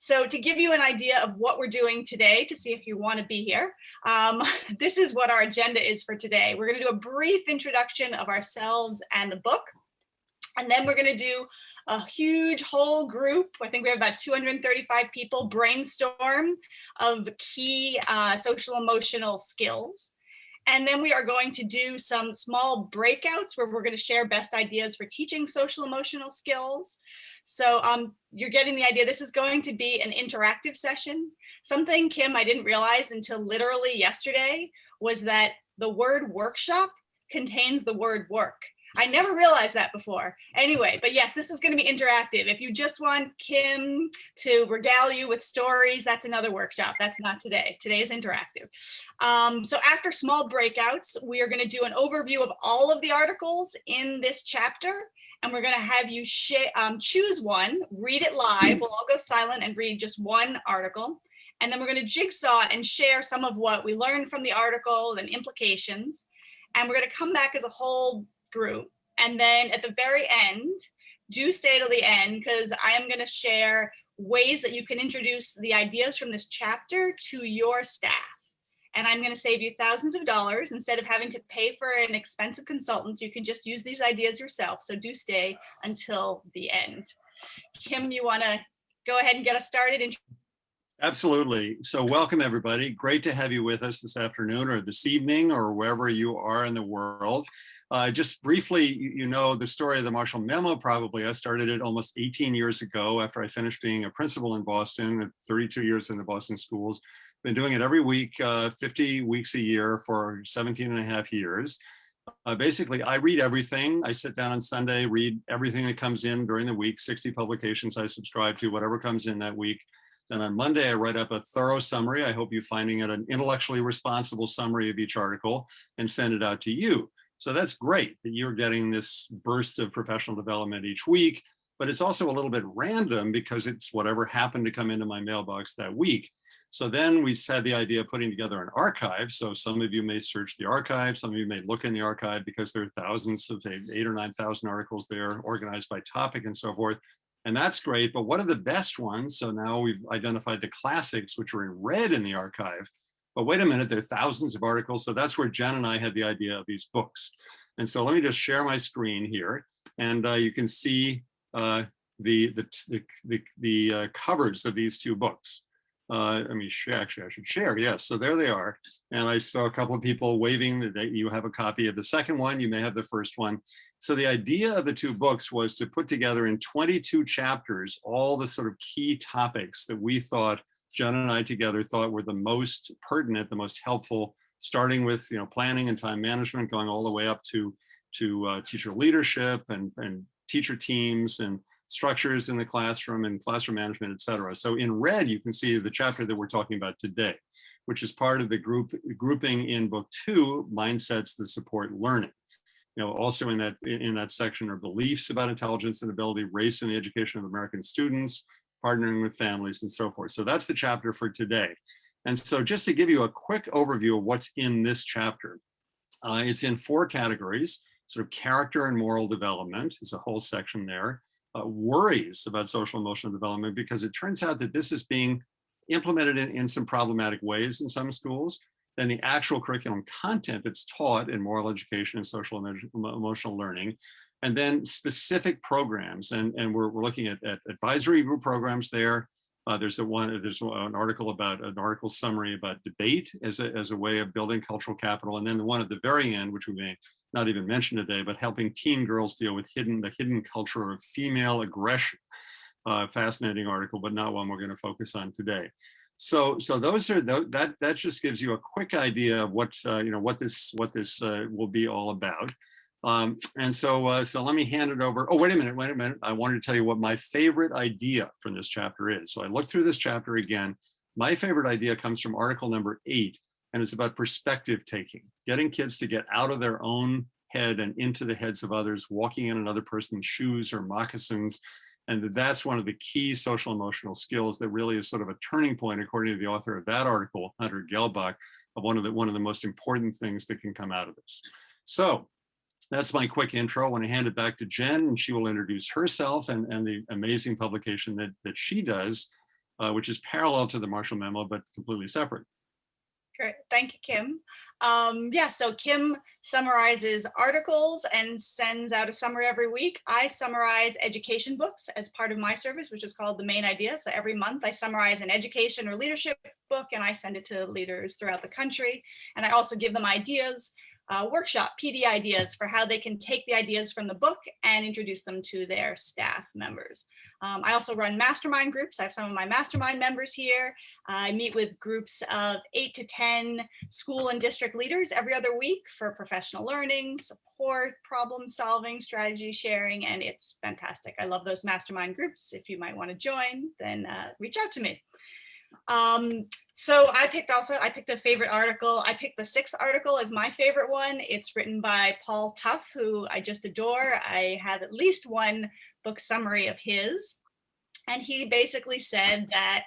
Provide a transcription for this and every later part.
So to give you an idea of what we're doing today, to see if you want to be here, this is what our agenda is for today. We're going to do a brief introduction of ourselves and the book. And then we're going to do a huge whole group. I think we have about 235 people brainstorm of key social emotional skills. And then we are going to do some small breakouts where we're going to share best ideas for teaching social emotional skills. So you're getting the idea. This is going to be an interactive session. Something, Kim, I didn't realize until literally yesterday was that the word workshop contains the word work. I never realized that before. Anyway, but yes, this is going to be interactive. If you just want Kim to regale you with stories, that's another workshop. That's not today. Today is interactive. So after small breakouts, we are going to do an overview of all of the articles in this chapter. And we're going to have you choose one, read it live. We'll all go silent and read just one article. And then we're going to jigsaw and share some of what we learned from the article and implications. And we're going to come back as a whole group. And then at the very end, do stay till the end, because I am going to share ways that you can introduce the ideas from this chapter to your staff. And I'm going to save you thousands of dollars. Instead of having to pay for an expensive consultant, you can just use these ideas yourself. So do stay until the end. Kim, you want to go ahead and get us started? Absolutely. So welcome, everybody. Great to have you with us this afternoon or this evening or wherever you are in the world. Just briefly, you know the story of the Marshall Memo probably. I started it almost 18 years ago after I finished being a principal in Boston, 32 years in the Boston schools. Been doing it every week, 50 weeks a year for 17 and a half years. Basically, I read everything. I sit down on Sunday, read everything that comes in during the week, 60 publications I subscribe to, whatever comes in that week. Then on Monday, I write up a thorough summary. I hope you're finding it an intellectually responsible summary of each article and send it out to you. So that's great that you're getting this burst of professional development each week, but it's also a little bit random because it's whatever happened to come into my mailbox that week. So then we had the idea of putting together an archive. So some of you may search the archive, some of you may look in the archive because there are thousands of 8,000 or 9,000 articles there organized by topic and so forth. And that's great, but what are the best ones? So now we've identified the classics, which are in red in the archive. But wait a minute, there are thousands of articles. So that's where Jen and I had the idea of these books. And so let me just share my screen here. And you can see the covers of these two books. Let me share, actually I should share, yes, so there they are. And I saw a couple of people waving that you have a copy of the second one, you may have the first one. So the idea of the two books was to put together in 22 chapters all the sort of key topics that we thought, Jen and I together thought were the most pertinent, the most helpful, starting with planning and time management, going all the way up to teacher leadership and teacher teams and structures in the classroom and classroom management, et cetera. So in red, you can see the chapter that we're talking about today, which is part of the grouping in book 2, Mindsets that Support Learning. Also in that section are beliefs about intelligence and ability, race in the education of American students, partnering with families, and so forth. So that's the chapter for today. And so just to give you a quick overview of what's in this chapter, it's in 4 categories. Sort of character and moral development is a whole section there. Worries about social emotional development, because it turns out that this is being implemented in some problematic ways in some schools. Then the actual curriculum content that's taught in moral education and social emotional learning, and then specific programs. And we're looking at advisory group programs there. There's an article summary about debate as a way of building cultural capital. And then the one at the very end, which we may not even mention today, but helping teen girls deal with the hidden culture of female aggression. Fascinating article, but not one we're going to focus on today. So those are that just gives you a quick idea of what this will be all about. And so let me hand it over. Oh, wait a minute. I wanted to tell you what my favorite idea from this chapter is. So I looked through this chapter again. My favorite idea comes from article number 8, and it's about perspective taking, getting kids to get out of their own head and into the heads of others, walking in another person's shoes or moccasins. And that's one of the key social emotional skills that really is sort of a turning point, according to the author of that article, Hunter Gelbach, of one of the most important things that can come out of this. So that's my quick intro. I want to hand it back to Jen, and she will introduce herself and the amazing publication that she does. which is parallel to the Marshall Memo, but completely separate. Great, thank you, Kim. Yeah, so Kim summarizes articles and sends out a summary every week. I summarize education books as part of my service, which is called The Main Idea. So every month I summarize an education or leadership book and I send it to leaders throughout the country. And I also give them ideas, workshop PD ideas for how they can take the ideas from the book and introduce them to their staff members. I also run mastermind groups. I have some of my mastermind members here. I meet with groups of 8 to 10 school and district leaders every other week for professional learning, support, problem solving, strategy sharing, and it's fantastic. I love those mastermind groups. If you might want to join, then reach out to me. So I picked a favorite article. I picked the 6th article as my favorite one. It's written by Paul Tough, who I just adore. I have at least one book summary of his. And he basically said that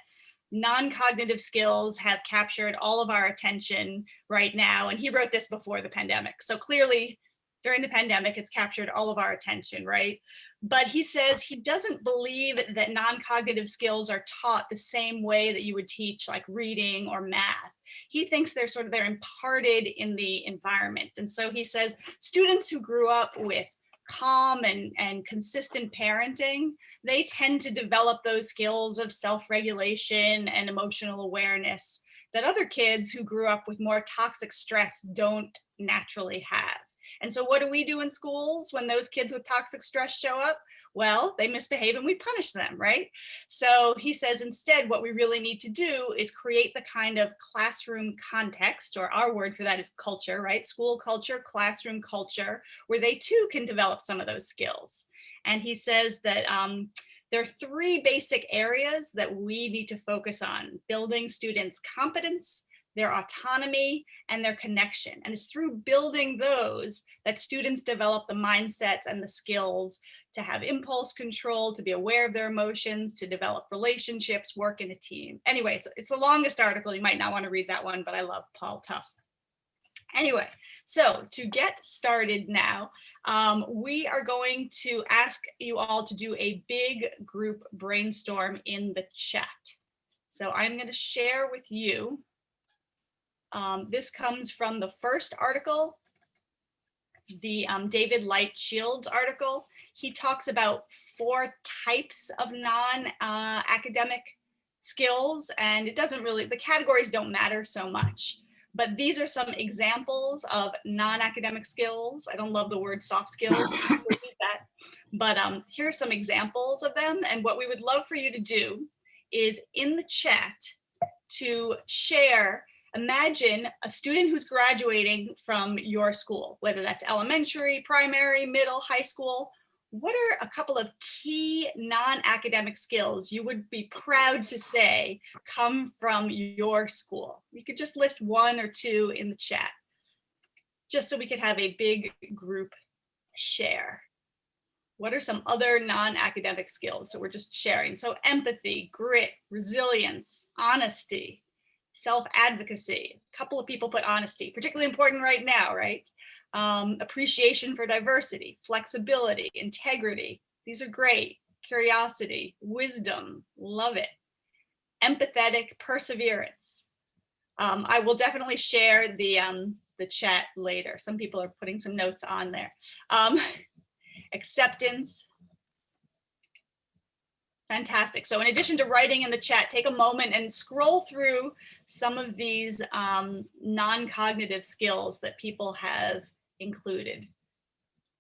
non-cognitive skills have captured all of our attention right now. And he wrote this before the pandemic. So clearly during the pandemic, it's captured all of our attention, right? But he says he doesn't believe that non-cognitive skills are taught the same way that you would teach like reading or math. He thinks they're imparted in the environment. And so he says students who grew up with calm and consistent parenting, they tend to develop those skills of self-regulation and emotional awareness that other kids who grew up with more toxic stress don't naturally have. And so what do we do in schools when those kids with toxic stress show up? Well, they misbehave and we punish them, right? So he says instead what we really need to do is create the kind of classroom context, or our word for that is culture, right? School culture, classroom culture, where they too can develop some of those skills. And he says that there are 3 basic areas that we need to focus on: building students' competence, their autonomy, and their connection. And it's through building those that students develop the mindsets and the skills to have impulse control, to be aware of their emotions, to develop relationships, work in a team. Anyway, it's the longest article. You might not want to read that one, but I love Paul Tough. Anyway, so to get started now, we are going to ask you all to do a big group brainstorm in the chat. So I'm going to share with you. This comes from the first article, the David Light Shields article. He talks about 4 types of non-academic skills, and it doesn't really, the categories don't matter so much, but these are some examples of non-academic skills. I don't love the word soft skills, but here are some examples of them. And what we would love for you to do is in the chat to share. Imagine a student who's graduating from your school, whether that's elementary, primary, middle, high school. What are a couple of key non-academic skills you would be proud to say come from your school? You could just list 1 or 2 in the chat, just so we could have a big group share. What are some other non-academic skills? So we're just sharing. So empathy, grit, resilience, honesty, self-advocacy. A couple of people put honesty, particularly important right now, right? Appreciation for diversity, flexibility, integrity. These are great. Curiosity, wisdom, love it. Empathetic, perseverance. I will definitely share the chat later. Some people are putting some notes on there. Acceptance. Fantastic. So in addition to writing in the chat, take a moment and scroll through some of these non-cognitive skills that people have included.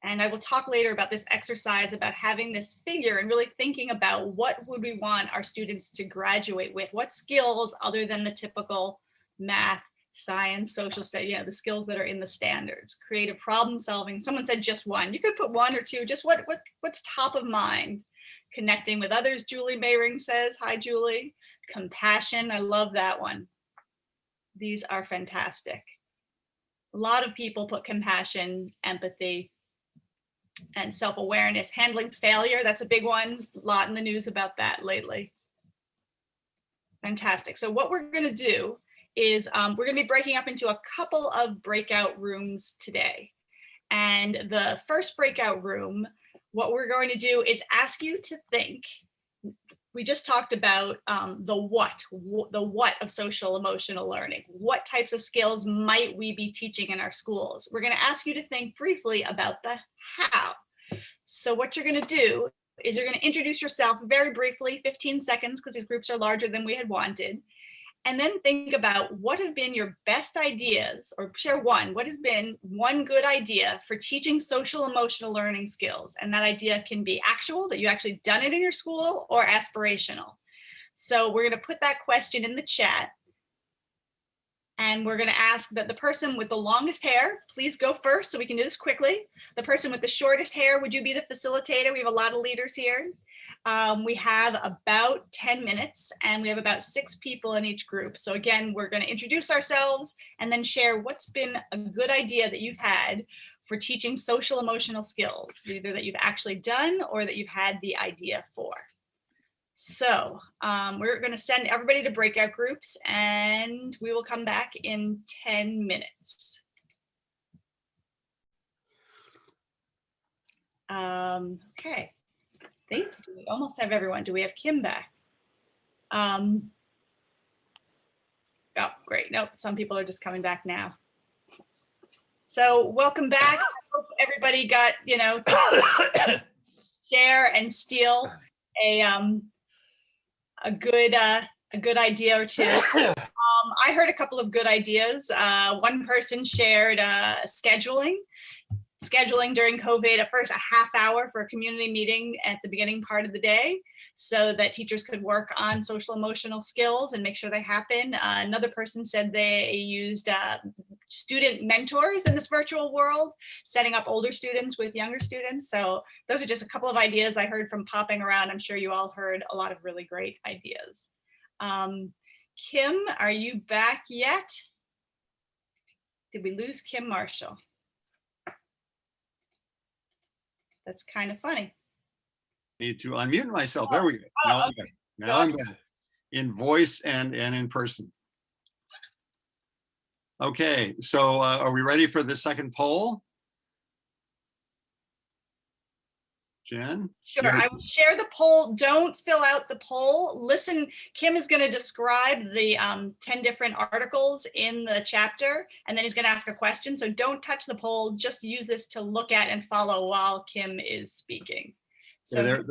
And I will talk later about this exercise, about having this figure and really thinking about what would we want our students to graduate with? What skills other than the typical math, science, social study, the skills that are in the standards? Creative problem solving. Someone said just 1. You could put 1 or 2, just what's top of mind. Connecting with others, Julie Mayring says. Hi, Julie. Compassion, I love that one. These are fantastic. A lot of people put compassion, empathy, and self-awareness. Handling failure, that's a big one. A lot in the news about that lately. Fantastic. So what we're going to do is we're going to be breaking up into a couple of breakout rooms today. And the first breakout room, what we're going to do is ask you to think we just talked about the what of social emotional learning. What types of skills might we be teaching in our schools? We're going to ask you to think briefly about the how. So what you're going to do is you're going to introduce yourself very briefly, 15 seconds, because these groups are larger than we had wanted. And then think about what have been your best ideas, or share one. What has been one good idea for teaching social emotional learning skills? And that idea can be actual, that you actually done it in your school, or aspirational. So we're going to put that question in the chat. And we're going to ask that the person with the longest hair, please go first so we can do this quickly. The person with the shortest hair, would you be the facilitator? We have a lot of leaders here. We have about 10 minutes and we have about 6 people in each group. So again, we're going to introduce ourselves and then share what's been a good idea that you've had for teaching social emotional skills, either that you've actually done or that you've had the idea for. So we're going to send everybody to breakout groups and we will come back in 10 minutes. Okay. I think we almost have everyone. Do we have Kim back? Oh, great. Nope. Some people are just coming back now. So welcome back. I hope everybody got, to share and steal a good idea or two. I heard a couple of good ideas. One person shared scheduling during COVID, at first a half hour for a community meeting at the beginning part of the day, so that teachers could work on social emotional skills and make sure they happen. Another person said they used student mentors in this virtual world, setting up older students with younger students. So those are just a couple of ideas I heard from popping around. I'm sure you all heard a lot of really great ideas. Kim, are you back yet? Did we lose Kim Marshall? That's kind of funny. Need to unmute myself. There we go. Now, okay. Now I'm back in voice and in person. Okay, so are we ready for the second poll? Jen? Sure, I will share the poll. Don't fill out the poll. Listen, Kim is going to describe the 10 different articles in the chapter, and then he's going to ask a question. So don't touch the poll. Just use this to look at and follow while Kim is speaking. So yeah,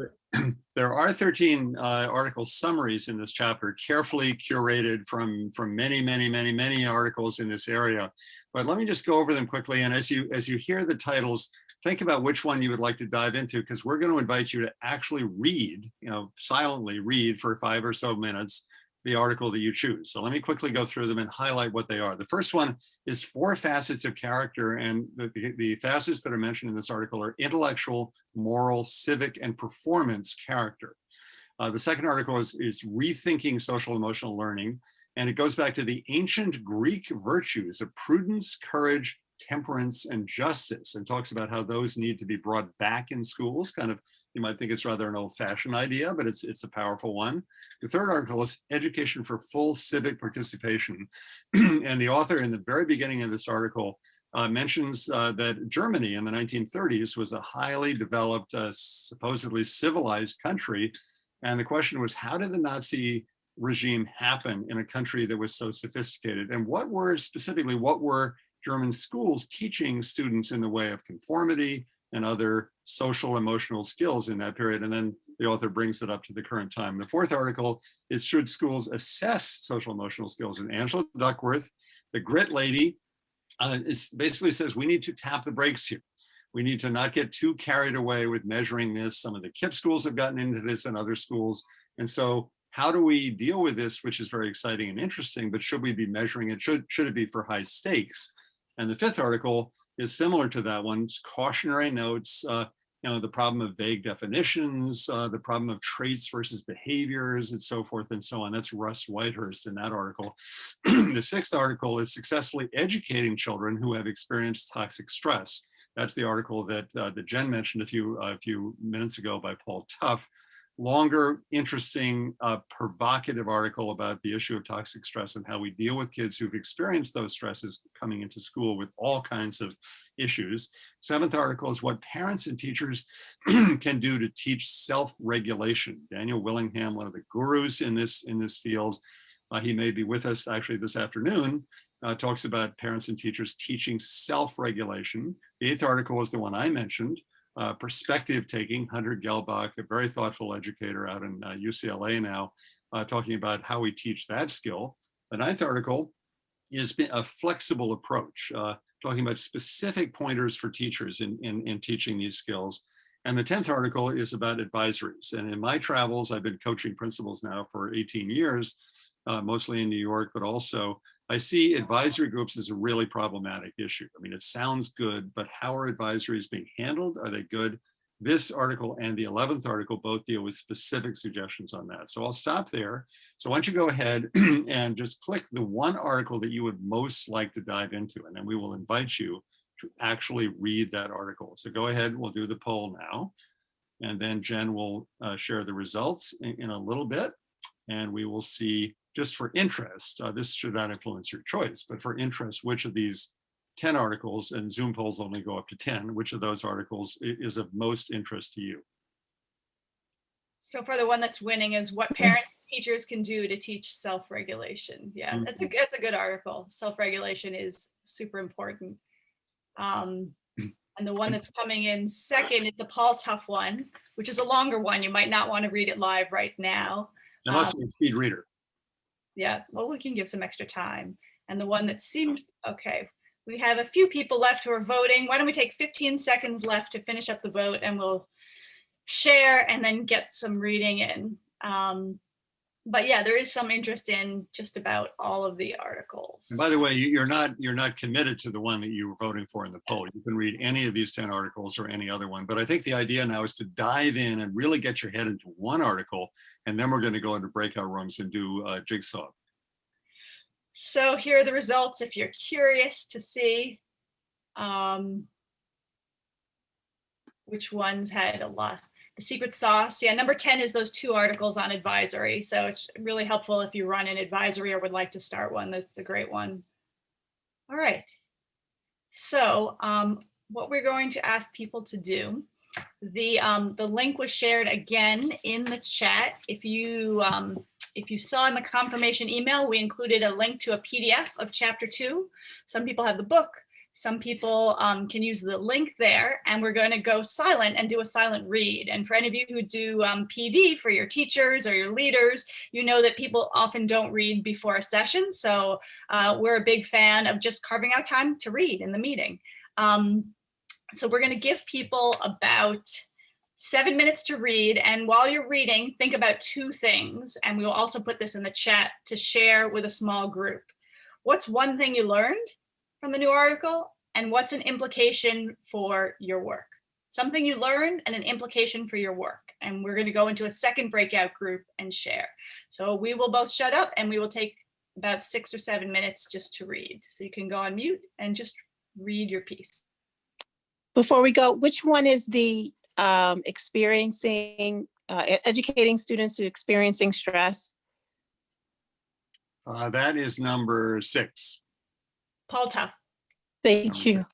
there are 13 article summaries in this chapter, carefully curated from many articles in this area. But let me just go over them quickly. And as you hear the titles, think about which one you would like to dive into, because we're going to invite you to actually read, silently read for 5 or so minutes the article that you choose. So let me quickly go through them and highlight what they are. The first one is 4 facets of character, and the facets that are mentioned in this article are intellectual, moral, civic, and performance character. The second article is rethinking social emotional learning, and it goes back to the ancient Greek virtues of prudence, courage, temperance, and justice, and talks about how those need to be brought back in schools. Kind of, you might think it's rather an old-fashioned idea, but it's a powerful one. The third article is education for full civic participation. And the author in the very beginning of this article mentions that Germany in the 1930s was a highly developed, supposedly civilized country. And the question was, how did the Nazi regime happen in a country that was so sophisticated? And what were German schools teaching students in the way of conformity and other social emotional skills in that period? And then the author brings it up to the current time. The fourth article is, should schools assess social emotional skills? And Angela Duckworth, the grit lady, basically says we need to tap the brakes here. We need to not get too carried away with measuring this. Some of the KIPP schools have gotten into this and other schools. And so how do we deal with this, which is very exciting and interesting, but should we be measuring it? Should it be for high stakes? And the fifth article is similar to that one. It's cautionary notes, the problem of vague definitions, the problem of traits versus behaviors, and so forth and so on. That's Russ Whitehurst in that article. The sixth article is successfully educating children who have experienced toxic stress. That's the article that Jen mentioned a few minutes ago by Paul Tuff, longer, interesting, provocative article about the issue of toxic stress and how we deal with kids who've experienced those stresses coming into school with all kinds of issues. 7th article is what parents and teachers can do to teach self-regulation. Daniel Willingham, one of the gurus in this field, he may be with us actually this afternoon, talks about parents and teachers teaching self-regulation. The 8th article is the one I mentioned, perspective taking. Hunter Gelbach, a very thoughtful educator out in UCLA now, talking about how we teach that skill. The 9th article is a flexible approach, talking about specific pointers for teachers in teaching these skills. And the 10th article is about advisories. And in my travels, I've been coaching principals now for 18 years, mostly in New York, but also I see advisory groups as a really problematic issue. I mean, it sounds good, but how are advisories being handled? Are they good? This article and the 11th article both deal with specific suggestions on that. So I'll stop there. So why don't you go ahead and just click the one article that you would most like to dive into, and then we will invite you to actually read that article. So go ahead, we'll do the poll now. And then Jen will share the results in a little bit, and we will see, just for interest, this should not influence your choice, but for interest, which of these 10 articles, and Zoom polls only go up to 10, which of those articles is of most interest to you? So for the one that's winning is what parents and teachers can do to teach self-regulation. Yeah, that's a good article. Self-regulation is super important. And the one that's coming in second is the Paul Tough one, which is a longer one. You might not want to read it live right now. Unless you're a speed reader. Yeah, well, we can give some extra time. And the one that seems, okay, we have a few people left who are voting. Why don't we take 15 seconds left to finish up the vote, and we'll share and then get some reading in. But yeah, there is some interest in just about all of the articles. And by the way, you're not committed to the one that you were voting for in the poll. You can read any of these 10 articles or any other one. But I think the idea now is to dive in and really get your head into one article, and then we're going to go into breakout rooms and do Jigsaw. So here are the results if you're curious to see which ones had a lot. The secret sauce, yeah, number 10 is those 2 articles on advisory. So it's really helpful if you run an advisory or would like to start one. That's a great one. All right. So what we're going to ask people to do, the link was shared again in the chat. If you saw in the confirmation email, we included a link to a PDF of chapter 2. Some people have the book. Some people can use the link there, and we're going to go silent and do a silent read. And for any of you who do PD for your teachers or your leaders, you know that people often don't read before a session. So we're a big fan of just carving out time to read in the meeting. So we're going to give people about 7 minutes to read. And while you're reading, think about 2 things. And we will also put this in the chat to share with a small group. What's one thing you learned from the new article, and what's an implication for your work? Something you learned and an implication for your work. And we're going to go into a second breakout group and share. So we will both shut up, and we will take about 6 or 7 minutes just to read. So you can go on mute and just read your piece. Before we go, which one is the educating students who experiencing stress? That is number 6. Paul Tough. Thank you.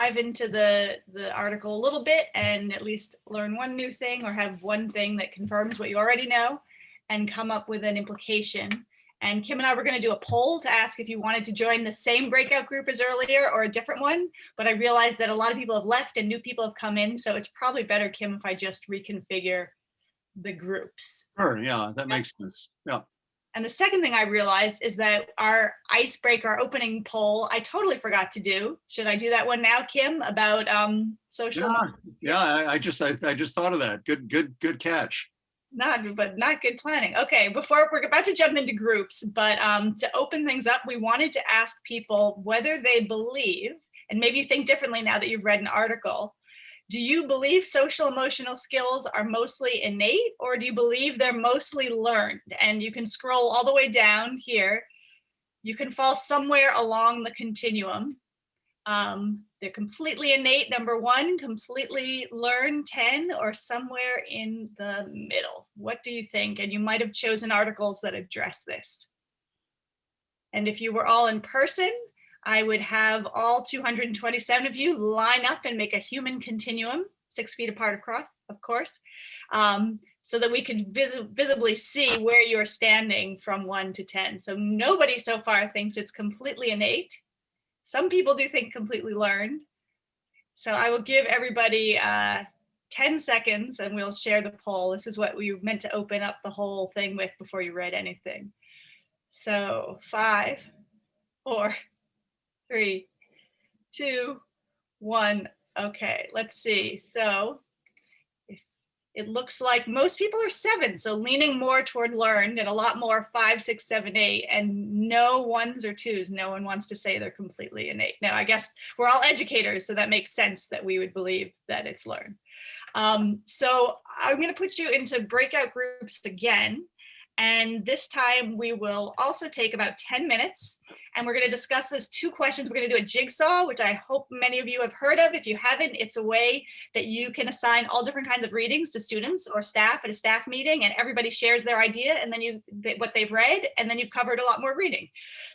dive into the article a little bit and at least learn one new thing or have one thing that confirms what you already know and come up with an implication. And Kim and I were going to do a poll to ask if you wanted to join the same breakout group as earlier or a different one, but I realized that a lot of people have left and new people have come in, so it's probably better, Kim, if I just reconfigure the groups. Sure, yeah, that makes sense. Yeah. And the second thing I realized is that our icebreaker, our opening poll, I totally forgot to do. Should I do that one now, Kim, about social? Yeah, I just thought of that. Good catch. Not good planning. Okay, before we're about to jump into groups, but to open things up, we wanted to ask people whether they believe, and maybe you think differently now that you've read an article, do you believe social emotional skills are mostly innate, or do you believe they're mostly learned? And you can scroll all the way down here. You can fall somewhere along the continuum. They're completely innate, number 1, completely learned, 10, or somewhere in the middle. What do you think? And you might have chosen articles that address this. And if you were all in person, I would have all 227 of you line up and make a human continuum, 6 feet apart across, of course, so that we could visibly see where you're standing from 1 to 10. So nobody so far thinks it's completely innate. Some people do think completely learned. So I will give everybody 10 seconds and we'll share the poll. This is what we meant to open up the whole thing with before you read anything. So 5, 4, 3, 2, 1. Okay, let's see. So it looks like most people are 7, so leaning more toward learned, and a lot more 5, 6, 7, 8, and no 1s or 2s. No one wants to say they're completely innate. Now, I guess we're all educators, so that makes sense that we would believe that it's learned. So I'm going to put you into breakout groups again. And this time we will also take about 10 minutes and we're going to discuss those 2 questions. We're going to do a jigsaw, which I hope many of you have heard of. If you haven't, it's a way that you can assign all different kinds of readings to students or staff at a staff meeting, and everybody shares their idea and then what they've read, and then you've covered a lot more reading.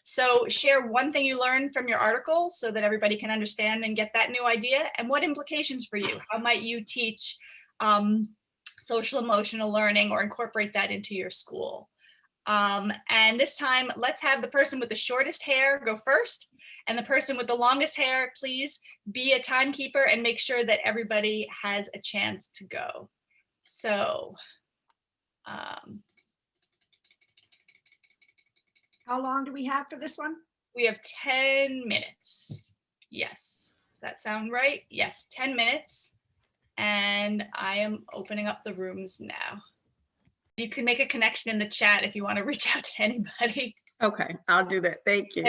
So share one thing you learned from your article so that everybody can understand and get that new idea, and what implications for you. How might you teach social emotional learning or incorporate that into your school? And this time, let's have the person with the shortest hair go first, and the person with the longest hair, please be a timekeeper and make sure that everybody has a chance to go. So, how long do we have for this one? We have 10 minutes. Yes. Does that sound right? Yes, 10 minutes. And I am opening up the rooms now. You can make a connection in the chat if you want to reach out to anybody. Okay, I'll do that. Thank you.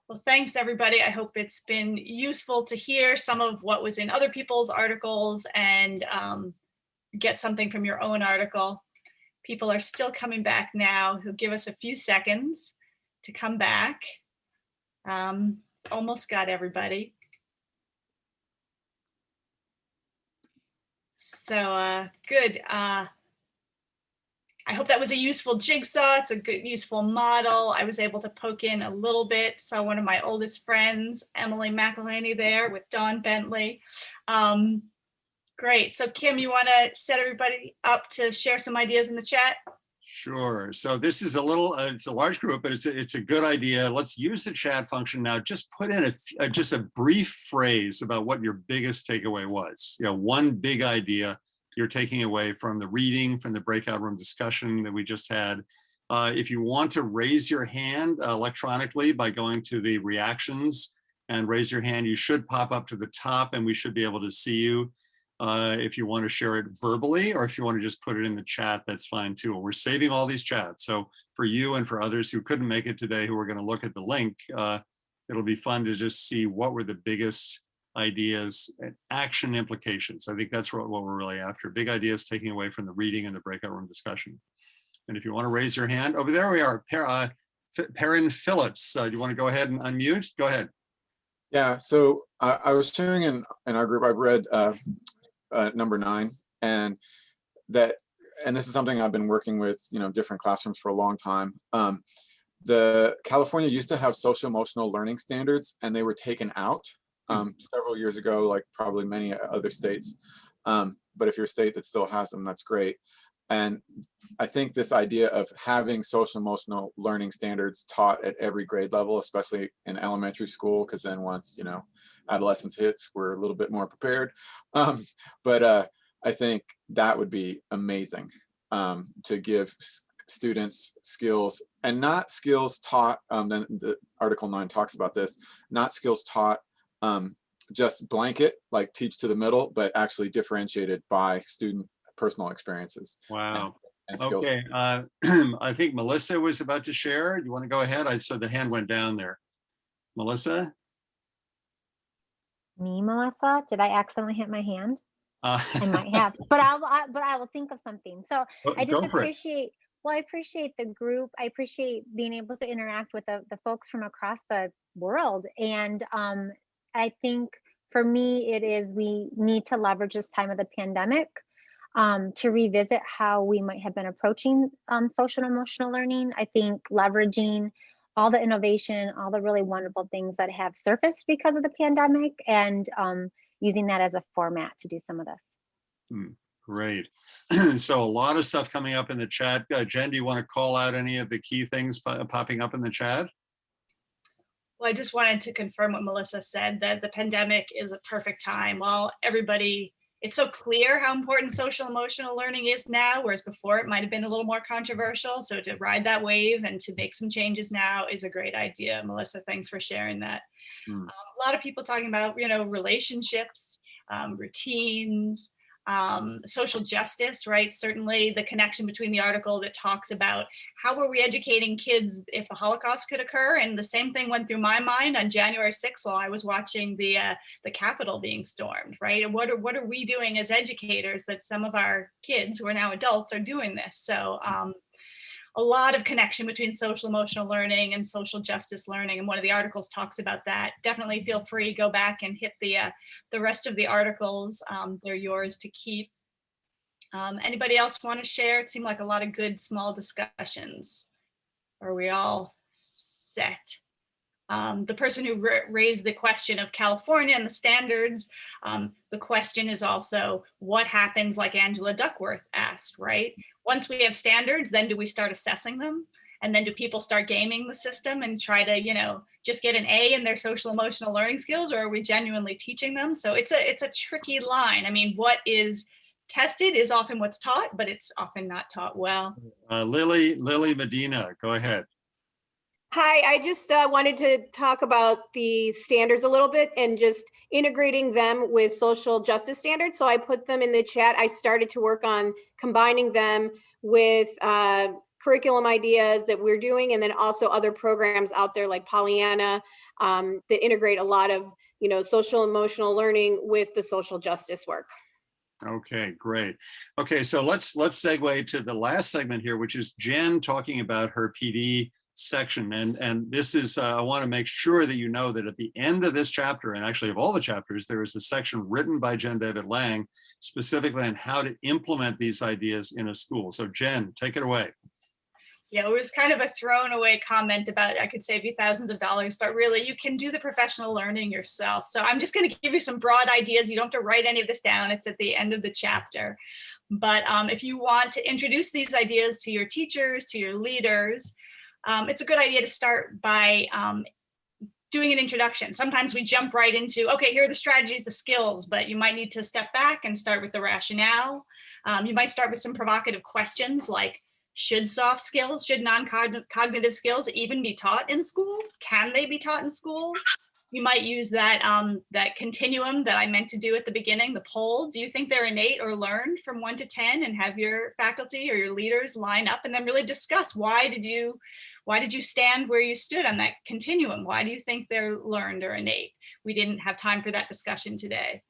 Well, thanks everybody. I hope it's been useful to hear some of what was in other people's articles and get something from your own article. People are still coming back now. He'll give us a few seconds to come back. Almost got everybody. So good. I hope that was a useful jigsaw. It's a good, useful model. I was able to poke in a little bit. Saw one of my oldest friends, Emily McElhaney, there with Dawn Bentley. Great. So Kim, you want to set everybody up to share some ideas in the chat? Sure. So this is it's a large group, but it's a good idea. Let's use the chat function now. Just put in just a brief phrase about what your biggest takeaway was. One big idea you're taking away from the reading, from the breakout room discussion that we just had. If you want to raise your hand electronically by going to the reactions and raise your hand, you should pop up to the top and we should be able to see you. If you want to share it verbally, or if you want to just put it in the chat, that's fine too. We're saving all these chats. So for you and for others who couldn't make it today, who are going to look at the link, it'll be fun to just see what were the biggest ideas and action implications. I think that's what we're really after. Big ideas taking away from the reading and the breakout room discussion. And if you want to raise your hand, over there we are, Perrin Phillips. Do you want to go ahead and unmute? Go ahead. Yeah, so I was sharing in our group, I've read number 9, and this is something I've been working with, different classrooms for a long time. The California used to have social emotional learning standards, and they were taken out several years ago, like probably many other states. But if you're a state that still has them, that's great. And I think this idea of having social emotional learning standards taught at every grade level, especially in elementary school, because then once, you know, adolescence hits, we're a little bit more prepared. But I think that would be amazing, to give students skills, and not skills taught, then the Article 9 talks about this, not skills taught just blanket, like teach to the middle, but actually differentiated by student personal experiences. Wow. And skills. Okay. I think Melissa was about to share. Do you want to go ahead? I saw the hand went down there. Melissa? Me, Melissa? Did I accidentally hit my hand? Uh, I might have, but I will think of something. So I just go for it. appreciate, well, I appreciate the group. I appreciate being able to interact with the folks from across the world. And I think for me, it is, we need to leverage this time of the pandemic to revisit how we might have been approaching social and emotional learning. I think leveraging all the innovation, all the really wonderful things that have surfaced because of the pandemic, and using that as a format to do some of this. Great. So a lot of stuff coming up in the chat. Jen, do you want to call out any of the key things popping up in the chat? Well, I just wanted to confirm what Melissa said, that the pandemic is a perfect time. While everybody, it's so clear how important social emotional learning is now, whereas before it might have been a little more controversial. So to ride that wave and to make some changes now is a great idea. Melissa, thanks for sharing that. A lot of people talking about, you know, relationships, routines, social justice, right? Certainly the connection between the article that talks about how are we educating kids if a Holocaust could occur, and the same thing went through my mind on January 6th while I was watching the Capitol being stormed, right? And what are we doing as educators that some of our kids who are now adults are doing this? So a lot of connection between social emotional learning and social justice learning, and one of the articles talks about that. Definitely feel free, go back and hit the rest of the articles. They're yours to keep. Anybody else want to share? It seemed like a lot of good small discussions. Are we all set? The person who raised the question of California and the standards, the question is also what happens, like Angela Duckworth asked, right? Once we have standards, then do we start assessing them? And then do people start gaming the system and try to, you know, just get an A in their social emotional learning skills, or are we genuinely teaching them? So it's a tricky line. I mean, what is tested is often what's taught, but it's often not taught well. Lily Medina, go ahead. Hi, I just wanted to talk about the standards a little bit and just integrating them with social justice standards. So I put them in the chat. I started to work on combining them with curriculum ideas that we're doing, and then also other programs out there like Pollyanna that integrate a lot of, you know, social emotional learning with the social justice work. Okay, great. Okay, so let's segue to the last segment here, which is Jen talking about her PD section. And this is, I want to make sure that you know that at the end of this chapter, and actually of all the chapters, there is a section written by Jen David Lang specifically on how to implement these ideas in a school. So Jen, take it away. Yeah, it was kind of a thrown away comment about I could save you thousands of dollars, but really you can do the professional learning yourself. So I'm just going to give you some broad ideas. You don't have to write any of this down. It's at the end of the chapter. But if you want to introduce these ideas to your teachers, to your leaders, it's a good idea to start by doing an introduction. Sometimes we jump right into, okay, here are the strategies, the skills, but you might need to step back and start with the rationale. You might start with some provocative questions like, should soft skills, should non-cognitive skills even be taught in schools? Can they be taught in schools? You might use that, that continuum that I meant to do at the beginning, the poll. Do you think they're innate or learned from 1 to 10? And have your faculty or your leaders line up and then really discuss why did you stand where you stood on that continuum? Why do you think they're learned or innate? We didn't have time for that discussion today.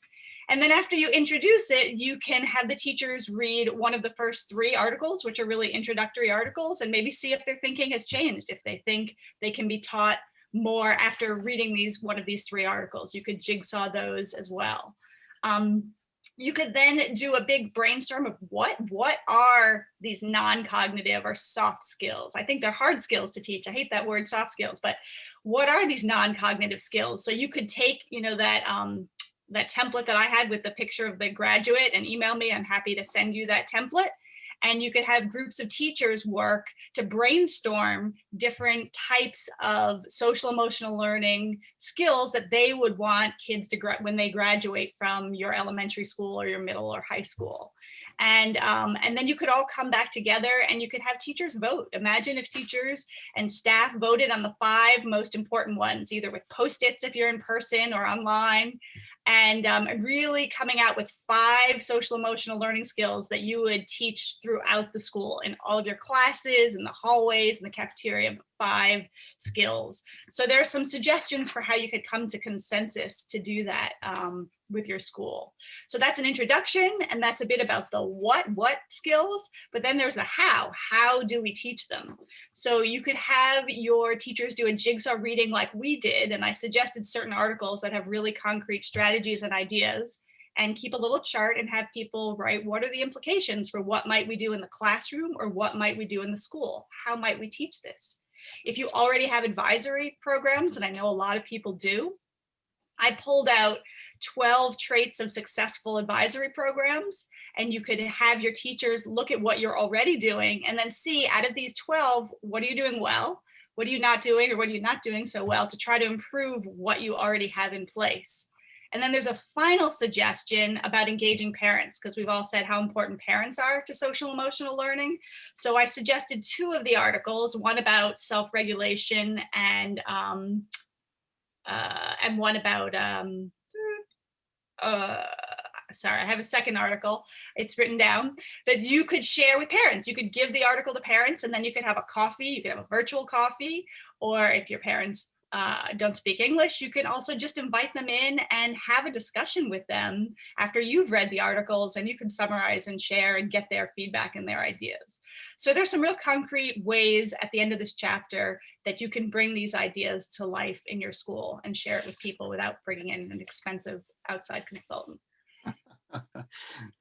And then after you introduce it, you can have the teachers read one of the first 3 articles, which are really introductory articles, and maybe see if their thinking has changed, if they think they can be taught more after reading one of these 3 articles. You could jigsaw those as well. you could then do a big brainstorm of what are these non-cognitive or soft skills. I think they're hard skills to teach. I hate that word, soft skills, but what are these non-cognitive skills? So you could take, you know, that template that I had with the picture of the graduate and email me. I'm happy to send you that template. And you could have groups of teachers work to brainstorm different types of social emotional learning skills that they would want kids to when they graduate from your elementary school or your middle or high school. And then you could all come back together and you could have teachers vote. Imagine if teachers and staff voted on the 5 most important ones, either with Post-its if you're in person or online, and really coming out with 5 social emotional learning skills that you would teach throughout the school in all of your classes, in the hallways, in the cafeteria. 5 skills. So there are some suggestions for how you could come to consensus to do that with your school. So that's an introduction, and that's a bit about the what skills, but then there's the how do we teach them? So you could have your teachers do a jigsaw reading like we did, and I suggested certain articles that have really concrete strategies and ideas, and keep a little chart and have people write, what are the implications for what might we do in the classroom, or what might we do in the school? How might we teach this? If you already have advisory programs, and I know a lot of people do, I pulled out 12 traits of successful advisory programs, and you could have your teachers look at what you're already doing and then see, out of these 12, what are you doing well? What are you not doing, or what are you not doing so well, to try to improve what you already have in place. And then there's a final suggestion about engaging parents, because we've all said how important parents are to social emotional learning. So I suggested 2 of the articles, one about self-regulation and one about, sorry, I have a second article, it's written down, that you could share with parents. You could give the article to parents, and then you could have a coffee, you could have a virtual coffee, or if your parents don't speak English, you can also just invite them in and have a discussion with them after you've read the articles, and you can summarize and share and get their feedback and their ideas. So there's some real concrete ways at the end of this chapter that you can bring these ideas to life in your school and share it with people without bringing in an expensive outside consultant.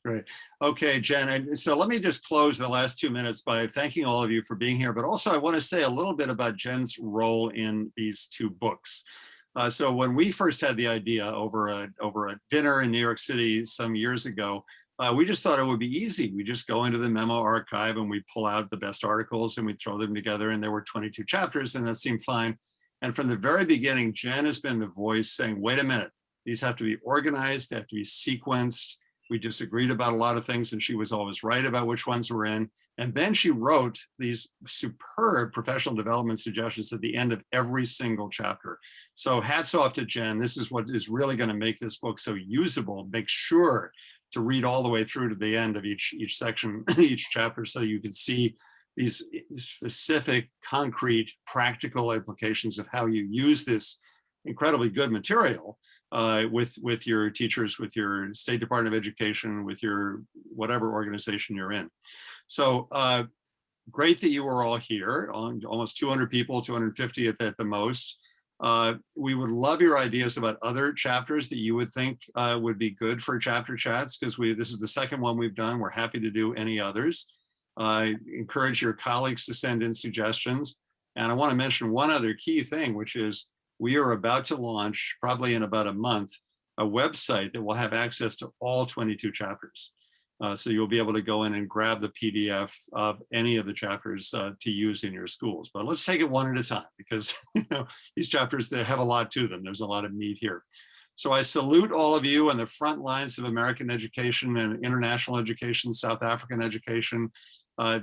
Great. Okay, Jen, and so let me just close the last 2 minutes by thanking all of you for being here, but also I want to say a little bit about Jen's role in these 2 books. So when we first had the idea over a dinner in New York City some years ago, we just thought it would be easy. We just go into the memo archive and we pull out the best articles and we throw them together, and there were 22 chapters, and that seemed fine. And from the very beginning, Jen has been the voice saying, wait a minute, these have to be organized, they have to be sequenced. We disagreed about a lot of things, and she was always right about which ones were in. And then she wrote these superb professional development suggestions at the end of every single chapter. So hats off to Jen. This is what is really going to make this book so usable. Make sure to read all the way through to the end of each section, each chapter, so you can see these specific, concrete, practical implications of how you use this incredibly good material with your teachers, with your State Department of Education, with your whatever organization you're in. So great that you were all here, almost 200 people, 250 at the most. We would love your ideas about other chapters that you would think would be good for chapter chats, because this is the second one we've done. We're happy to do any others. Encourage your colleagues to send in suggestions. And I want to mention one other key thing, which is we are about to launch, probably in about a month, a website that will have access to all 22 chapters. So you'll be able to go in and grab the PDF of any of the chapters to use in your schools. But let's take it one at a time, because these chapters, they have a lot to them. There's a lot of meat here. So I salute all of you on the front lines of American education and international education, South African education.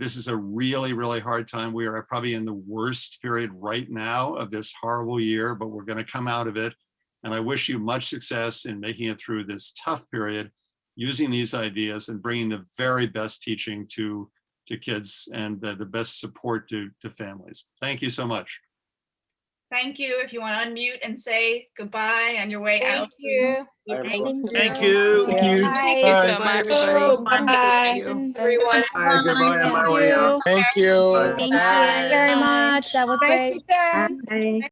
This is a really, really hard time. We are probably in the worst period right now of this horrible year, but we're going to come out of it. And I wish you much success in making it through this tough period, using these ideas and bringing the very best teaching to kids and the best support to families. Thank you so much. Thank you. If you want to unmute and say goodbye on your way out. Thank you. Thank you. Thank you. Thank you so much. Bye, everyone. Bye, goodbye on my way out. Thank you. Bye. Thank you very much. That was Thank great. you, Jen. Bye.